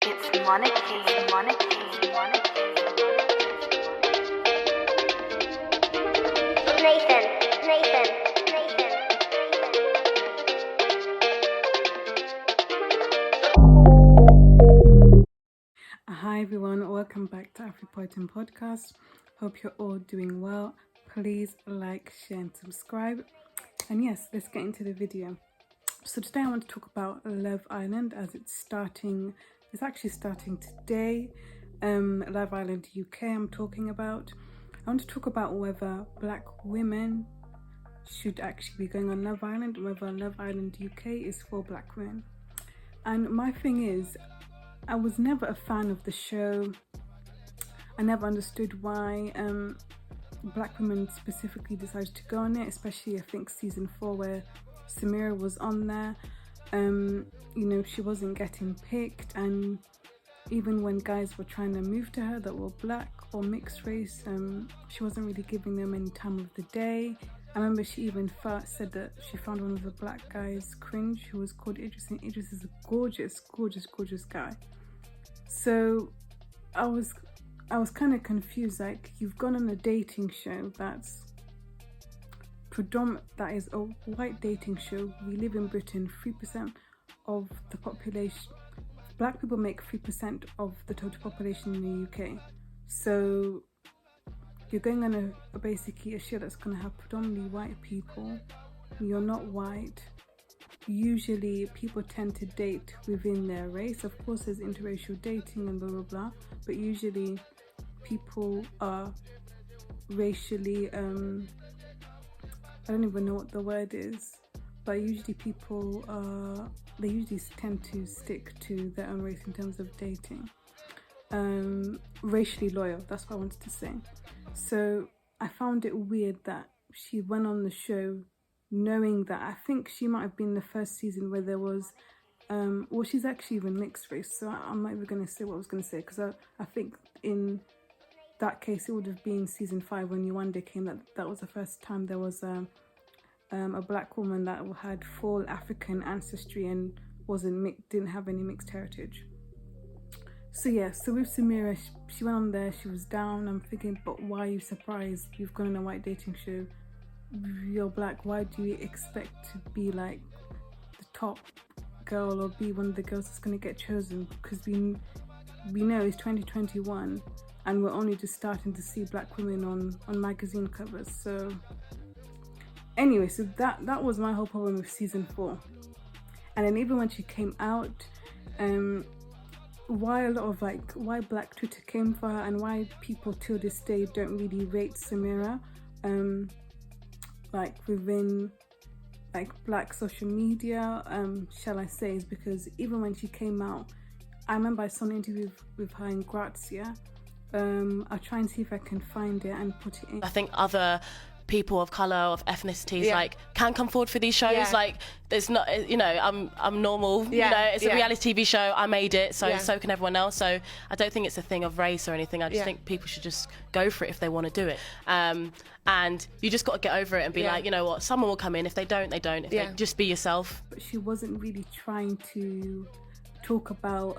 It's monarchy, monarchy, monarchy. Nathan. Hi everyone, welcome back to AfriPoetin Podcast. Hope you're all doing well. Please like, share and subscribe. And yes, let's get into the video. So today I want to talk about Love Island as it's actually starting today. Love Island UK I'm talking about. I want to talk about whether black women should actually be going on Love Island, whether Love Island UK is for black women. And my thing is, I was never a fan of the show. I never understood why black women specifically decided to go on it, especially I think season 4 where Samira was on there. She wasn't getting picked, and even when guys were trying to move to her that were black or mixed race, she wasn't really giving them any time of the day. I remember she even said that she found one of the black guys cringe, who was called Idris, and Idris is a gorgeous guy. So I was kind of confused. Like, you've gone on a dating show that is a white dating show. We live in Britain. 3% of the population, black people make 3% of the total population in the UK. So you're going on basically a show that's going to have predominantly white people. You're not white. Usually people tend to date within their race. Of course there's interracial dating and blah blah blah, but usually people are racially I don't even know what the word is, but usually they usually tend to stick to their own race in terms of dating. Racially loyal, that's what I wanted to say. So I found it weird that she went on the show knowing that, I think she might have been the first season where there was she's actually even mixed race, so I'm not even going to say what I was going to say, because I think in that case it would have been season 5 when Yewande came, that was the first time there was a black woman that had full African ancestry and didn't have any mixed heritage. So yeah, so with Samira, she went on there, she was down. I'm thinking, but why are you surprised? You've gone on a white dating show, you're black, why do you expect to be like the top girl or be one of the girls that's going to get chosen? Because we know it's 2021 and we're only just starting to see black women on magazine covers. So anyway, so that was my whole problem with season 4. And then even when she came out, why black Twitter came for her, and why people till this day don't really rate Samira within black social media, shall I say, is because even when she came out, I remember I saw an interview with her in Grazia. I'll try and see if I can find it and put it in. I think other people of colour, of ethnicities, can come forward for these shows. There's not, I'm normal, it's a reality TV show, I made it, so can everyone else. So I don't think it's a thing of race or anything. I just think people should just go for it if they want to do it. And you just got to get over it and be like, you know what, someone will come in. If they don't, they don't. They just be yourself. But she wasn't really trying to talk about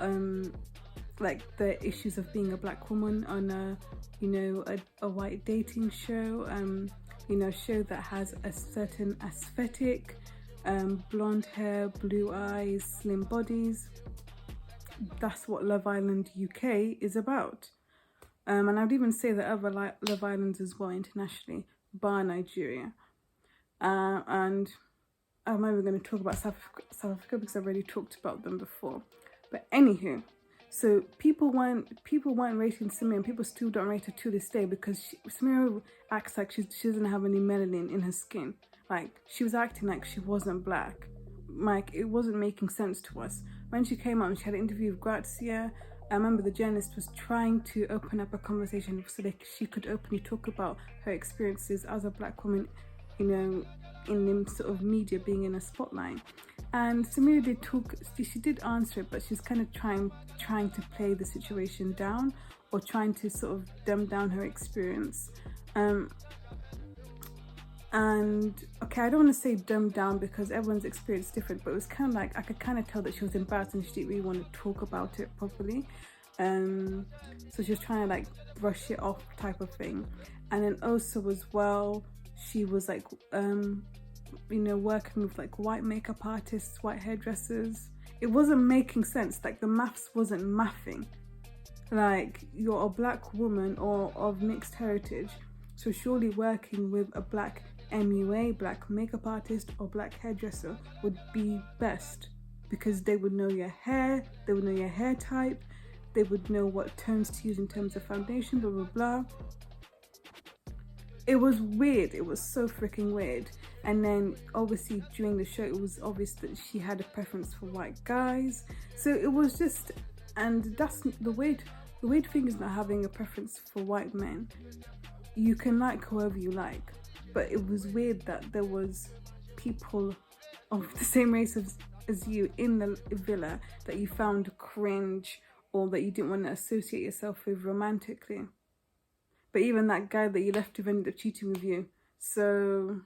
the issues of being a black woman on a white dating show, show that has a certain aesthetic, blonde hair, blue eyes, slim bodies. That's what Love Island UK is about. And I'd even say that other Love Islands as well internationally, bar Nigeria. And I'm not even going to talk about South Africa because I've already talked about them before. But anywho, so people weren't rating Samira, and people still don't rate her to this day because Samira acts like she doesn't have any melanin in her skin. Like, she was acting like she wasn't black. Like, it wasn't making sense to us. When she came out and she had an interview with Grazia, I remember the journalist was trying to open up a conversation so that she could openly talk about her experiences as a black woman, in the sort of media, being in a spotlight. And Samira did answer it, but she's kind of trying to play the situation down, or trying to sort of dumb down her experience. And okay, I don't want to say dumbed down because everyone's experience is different, but it was kind of like I could kind of tell that she was embarrassed and she didn't really want to talk about it properly. So she was trying to like brush it off type of thing. And then also as well, she was like working with like white makeup artists, white hairdressers. It wasn't making sense. Like the maths wasn't mathing. Like, you're a black woman or of mixed heritage, so surely working with a black MUA, black makeup artist or black hairdresser would be best, because they would know your hair, they would know your hair type, they would know what tones to use in terms of foundation, blah blah blah. It was weird. It was so freaking weird. And then obviously during the show it was obvious that she had a preference for white guys. So it was just, and that's the weird thing is not having a preference for white men. You can like whoever you like, but it was weird that there was people of the same race as you in the villa that you found cringe or that you didn't want to associate yourself with romantically. But even that guy that you left with ended up cheating with you. So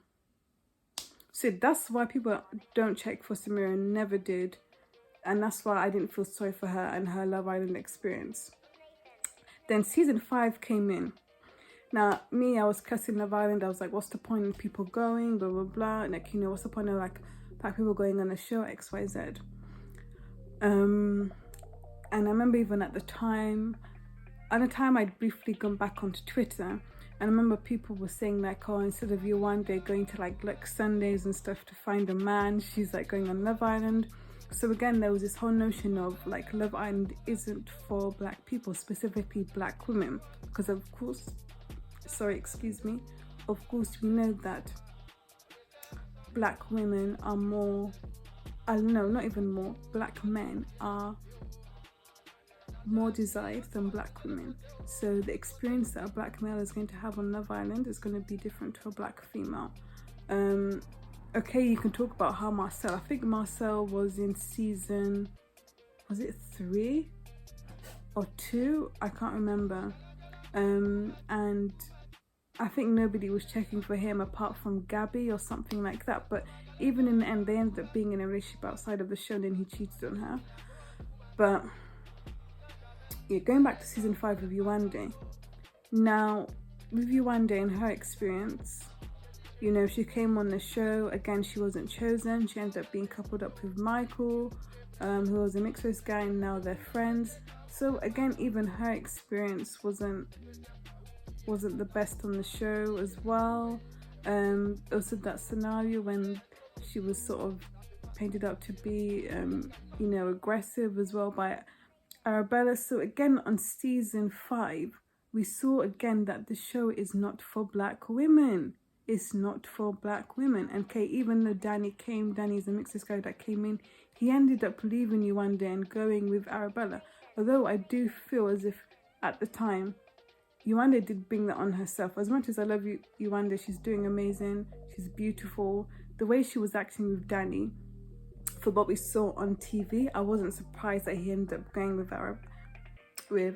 that's why people don't check for Samira, never did. And that's why I didn't feel sorry for her and her Love Island experience. Then season 5 came in. Now, me, I was cussing Love Island. I was like, what's the point of people going, blah, blah, blah. Like, what's the point of like black people going on a show, XYZ. And I remember even at the time I'd briefly gone back onto Twitter, and I remember people were saying like, oh, instead of Yewande going to like Sundays and stuff to find a man, she's like going on Love Island. So again, there was this whole notion of like Love Island isn't for black people, specifically black women, because of course we know that black women are more, not even more, black men are more desired than black women. So the experience that a black male is going to have on Love Island is going to be different to a black female. Okay, you can talk about how I think Marcel was in season, was it 3 or 2? I can't remember. And I think nobody was checking for him apart from Gabby or something like that. But even in the end, they ended up being in a relationship outside of the show, and then he cheated on her. But yeah, going back to season 5 of Yewande. Now, with Yewande and her experience, she came on the show. Again, she wasn't chosen. She ended up being coupled up with Michael, who was a mixed race guy, and now they're friends. So again, even her experience wasn't the best on the show as well. Also that scenario when she was sort of painted up to be, aggressive as well by Arabella. So again, on season 5, we saw again that the show is not for black women. It's not for black women. And okay, even though Danny's a mixed guy that came in, he ended up leaving Yewande and going with Arabella. Although I do feel as if at the time, Yewande did bring that on herself. As much as I love Yewande, she's doing amazing. She's beautiful. The way she was acting with Danny, for what we saw on TV, I wasn't surprised that he ended up going with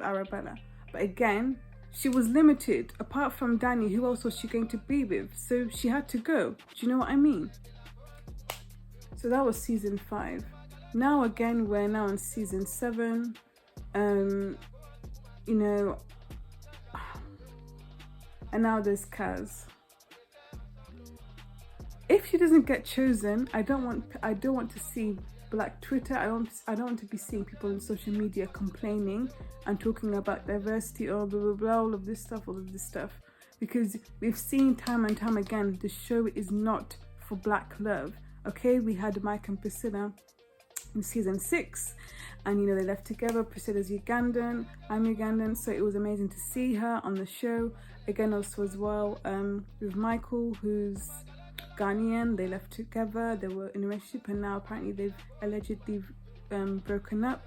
Arabella. But again, she was limited. Apart from Danny, who else was she going to be with? So she had to go. Do you know what I mean? So that was season 5. Now again, we're now in season 7. And now there's Kaz. If she doesn't get chosen, I don't want to see black Twitter. I don't want to be seeing people on social media complaining and talking about diversity or blah blah blah, all of this stuff, because we've seen time and time again the show is not for black love. Okay, we had Mike and Priscilla in season 6, and they left together. Priscilla's Ugandan, I'm Ugandan, so it was amazing to see her on the show again. Also as well with Michael, who's Ghanaian. They left together, they were in a relationship, and now apparently they've allegedly broken up.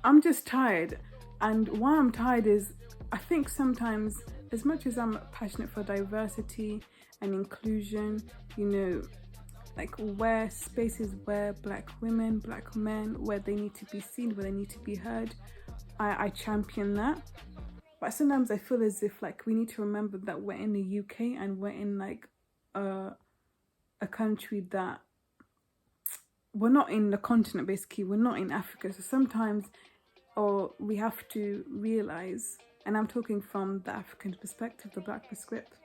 I'm just tired, and why I'm tired is I think sometimes, as much as I'm passionate for diversity and inclusion, like where spaces where black women, black men, where they need to be seen, where they need to be heard, I champion that. But sometimes I feel as if like we need to remember that we're in the UK and we're in like a country that we're not in the continent, basically we're not in Africa. So sometimes we have to realize, and I'm talking from the African perspective, the black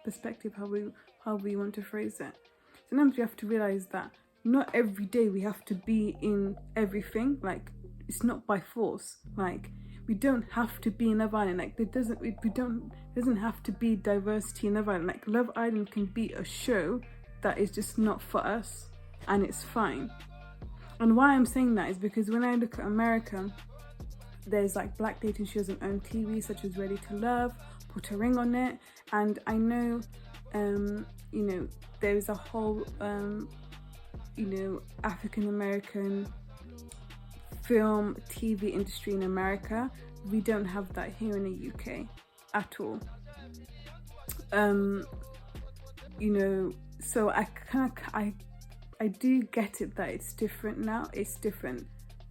perspective, how we want to phrase it. Sometimes we have to realize that not every day we have to be in everything. Like, it's not by force. Like, we don't have to be in Love Island. Like, it doesn't have to be diversity in Love Island. Like, Love Island can be a show that is just not for us, and it's fine. And why I'm saying that is because when I look at America, there's like black dating shows on TV, such as Ready to Love, Put a Ring on It, and I know, there's a whole, African American film, TV industry in America. We don't have that here in the UK at all. So I do get it that it's different now. It's different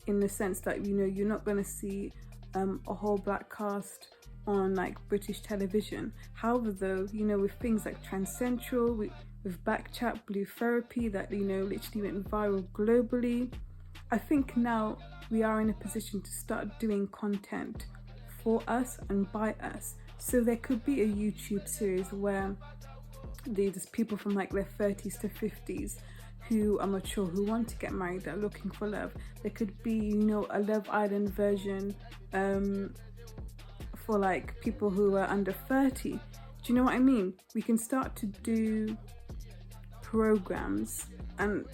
in the sense that, you're not going to see a whole black cast on like British television. However, though, with things like Transcentral, with Backchat, Blue Therapy, that, literally went viral globally, I think now we are in a position to start doing content for us and by us. So there could be a YouTube series where there's people from like their 30s to 50s who are mature, who want to get married, that are looking for love. There could be, a Love Island version for like people who are under 30. Do you know what I mean? We can start to do programs and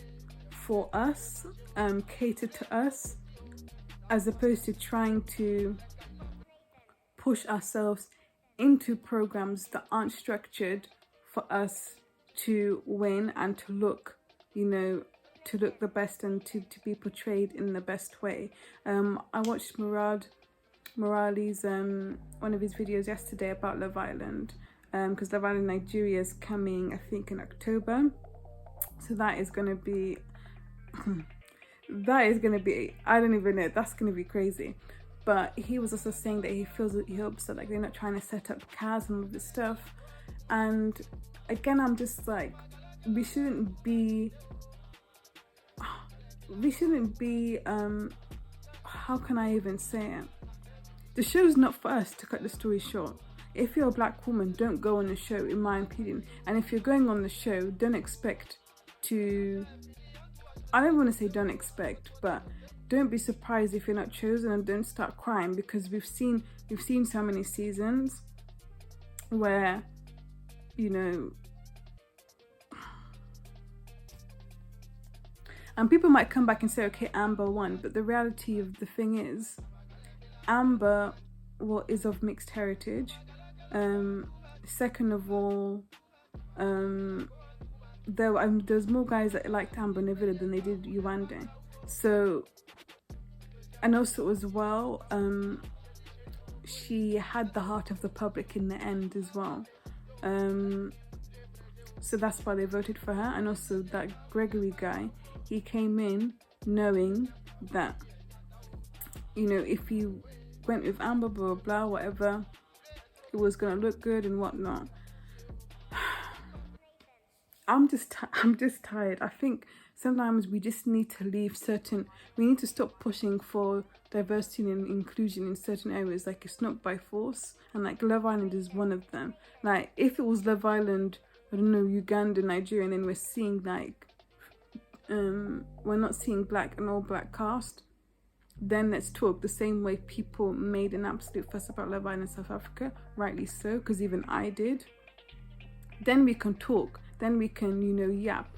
for us, cater to us, as opposed to trying to push ourselves into programs that aren't structured for us to win and to look the best and to be portrayed in the best way. I watched Morali's one of his videos yesterday about Love Island, because Love Island Nigeria is coming, I think, in October. So that is going to be I don't even know, that's going to be crazy. But he was also saying that he hopes that like they're not trying to set up CAS and all this stuff. And again, I'm just like, we shouldn't be how can I even say it? The show's not for us, to cut the story short. If you're a black woman, don't go on the show, in my opinion. And if you're going on the show, don't expect to, I don't want to say don't expect, but don't be surprised if you're not chosen, and don't start crying, because we've seen so many seasons where, and people might come back and say, okay, Amber won, but the reality of the thing is, Amber is of mixed heritage. Second of all, there's more guys that liked Amber Neville than they did Yewande. So, and also as well, she had the heart of the public in the end as well. So that's why they voted for her. And also that Gregory guy, he came in knowing that, if you went with Amber, blah, blah, whatever, it was going to look good and whatnot. I'm just tired. I think sometimes we just need to we need to stop pushing for diversity and inclusion in certain areas. Like, it's not by force, and like Love Island is one of them. Like, if it was Love Island, I don't know, Uganda, Nigeria, and then we're seeing like we're not seeing black and all black cast, then let's talk. The same way people made an absolute fuss about Love Island South Africa, rightly so, because even I did. Then we can talk, then we can, yap.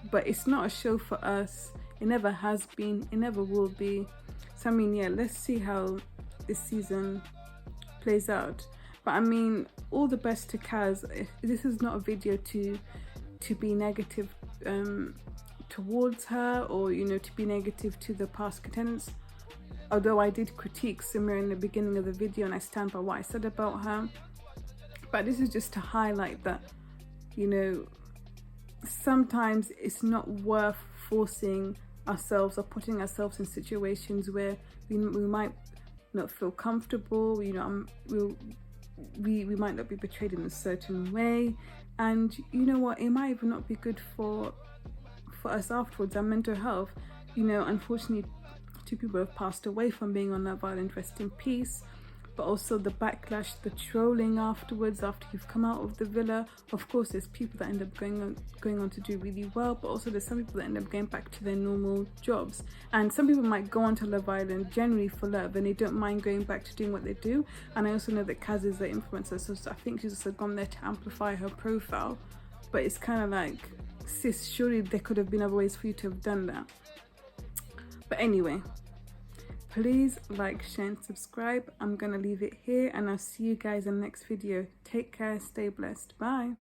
But it's not a show for us. It never has been, it never will be. So I mean, yeah, let's see how this season plays out. But I mean, all the best to Kaz. This is not a video to be negative towards her, or to be negative to the past contenders. Although I did critique Samira in the beginning of the video, and I stand by what I said about her. But this is just to highlight that, sometimes it's not worth forcing ourselves or putting ourselves in situations where we might not feel comfortable, you know, we might not be betrayed in a certain way, and you know what, it might even not be good for us afterwards, our mental health. You know, unfortunately 2 people have passed away from being on Love Island, rest in peace. But also the backlash, the trolling afterwards, after you've come out of the villa. Of course, there's people that end up going on to do really well, but also there's some people that end up going back to their normal jobs. And some people might go onto Love Island generally for love, and they don't mind going back to doing what they do. And I also know that Kaz is the influencer, so I think she's also gone there to amplify her profile. But it's kind of like, sis, surely there could have been other ways for you to have done that. But anyway, please like, share and subscribe. I'm gonna leave it here, and I'll see you guys in the next video. Take care, stay blessed, bye.